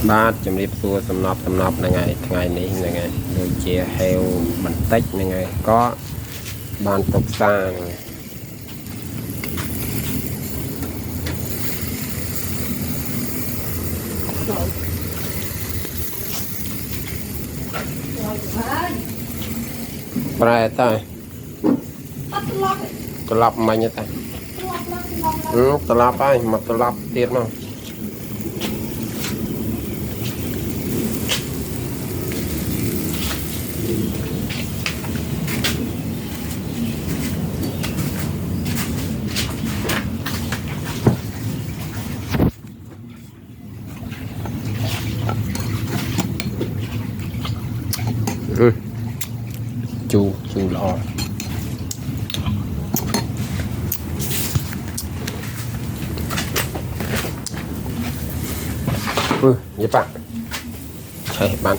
บ้านจำเรียบตัวสำนอบยังไงไงนี้ยังไงโดยเจียเฮลบันเต็กยังไงก็บ้านตกสร้างปลายตายตลับมันยังไงตลับไปมาตลับเตี้ยมั้งจูหล่อยี่ปะใช่บ้าน